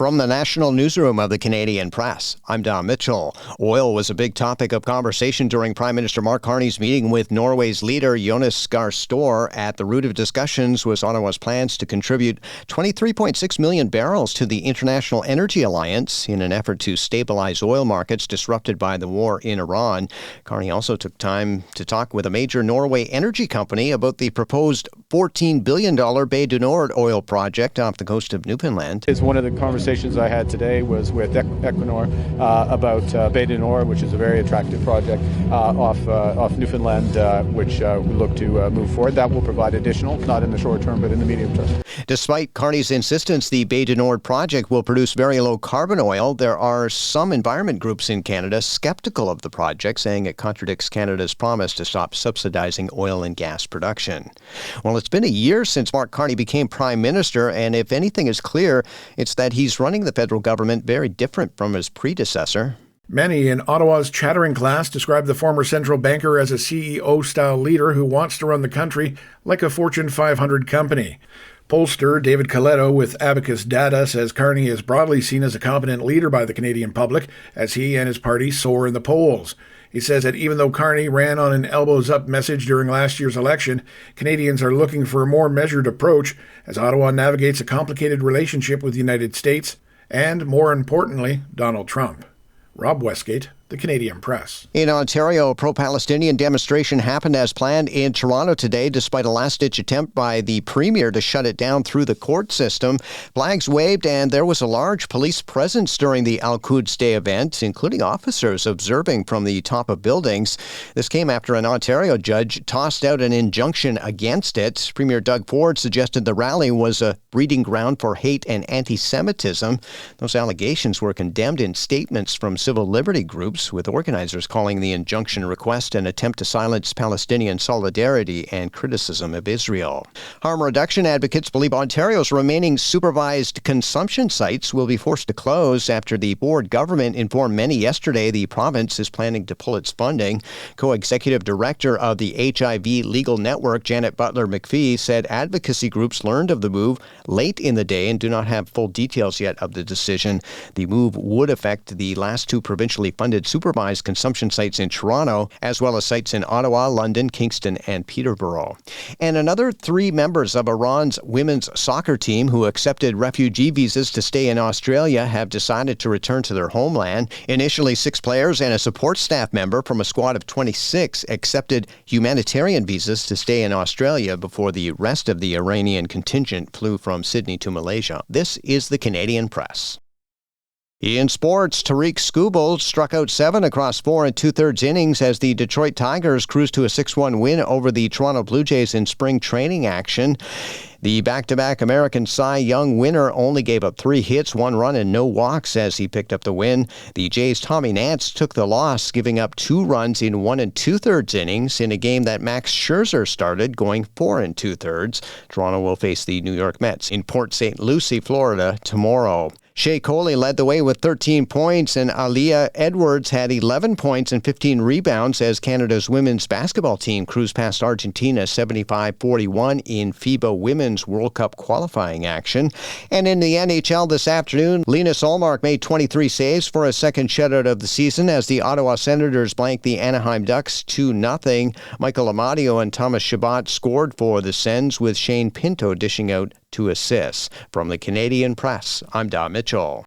From the national newsroom of the Canadian Press, I'm Don Mitchell. Oil was a big topic of conversation during Prime Minister Mark Carney's meeting with Norway's leader Jonas Gahr Store. At the root of discussions was Ottawa's plans to contribute 23.6 million barrels to the International Energy Alliance in an effort to stabilize oil markets disrupted by the war in Iran. Carney also took time to talk with a major Norway energy company about the proposed $14 billion Bay du Nord oil project off the coast of Newfoundland. It's one of the conversations I had today was with Equinor about Bay du Nord, which is a very attractive project off Newfoundland, which we look to move forward. That will provide additional, not in the short term, but in the medium term. Despite Carney's insistence the Bay du Nord project will produce very low carbon oil, there are some environment groups in Canada skeptical of the project, saying it contradicts Canada's promise to stop subsidizing oil and gas production. Well, it's been a year since Mark Carney became Prime Minister, and if anything is clear, it's that he's running the federal government very different from his predecessor. Many in Ottawa's chattering class describe the former central banker as a CEO-style leader who wants to run the country like a Fortune 500 company. Pollster David Coletto with Abacus Data says Carney is broadly seen as a competent leader by the Canadian public as he and his party soar in the polls. He says that even though Carney ran on an elbows-up message during last year's election, Canadians are looking for a more measured approach as Ottawa navigates a complicated relationship with the United States and, more importantly, Donald Trump. Rob Westgate, The Canadian Press. In Ontario, a pro-Palestinian demonstration happened as planned in Toronto today, despite a last-ditch attempt by the Premier to shut it down through the court system. Flags waved, and there was a large police presence during the Al-Quds Day event, including officers observing from the top of buildings. This came after an Ontario judge tossed out an injunction against it. Premier Doug Ford suggested the rally was a breeding ground for hate and anti-Semitism. Those allegations were condemned in statements from civil liberty groups, with organizers calling the injunction request an attempt to silence Palestinian solidarity and criticism of Israel. Harm reduction advocates believe Ontario's remaining supervised consumption sites will be forced to close after the Ford government informed many yesterday the province is planning to pull its funding. Co-executive director of the HIV Legal Network, Janet Butler-McPhee, said advocacy groups learned of the move late in the day and do not have full details yet of the decision. The move would affect the last two provincially funded supervised consumption sites in Toronto, as well as sites in Ottawa, London, Kingston, and Peterborough. And another 3 members of Iran's women's soccer team who accepted refugee visas to stay in Australia have decided to return to their homeland. Initially, 6 players and a support staff member from a squad of 26 accepted humanitarian visas to stay in Australia before the rest of the Iranian contingent flew from Sydney to Malaysia. This is the Canadian Press. In sports, Tariq Skubal struck out 7 across 4 2/3 innings as the Detroit Tigers cruised to a 6-1 win over the Toronto Blue Jays in spring training action. The back-to-back American Cy Young winner only gave up 3 hits, 1 run, and no walks as he picked up the win. The Jays' Tommy Nance took the loss, giving up 2 runs in 1 2/3 innings in a game that Max Scherzer started, going 4 2/3. Toronto will face the New York Mets in Port St. Lucie, Florida, tomorrow. Shea Coley led the way with 13 points, and Aaliyah Edwards had 11 points and 15 rebounds as Canada's women's basketball team cruised past Argentina 75-41 in FIBA Women's World Cup qualifying action. And in the NHL this afternoon, Linus Ullmark made 23 saves for a second shutout of the season as the Ottawa Senators blanked the Anaheim Ducks 2-0. Michael Amadio and Thomas Chabot scored for the Sens, with Shane Pinto dishing out 2 assists. From the Canadian Press, I'm Don Mitchell.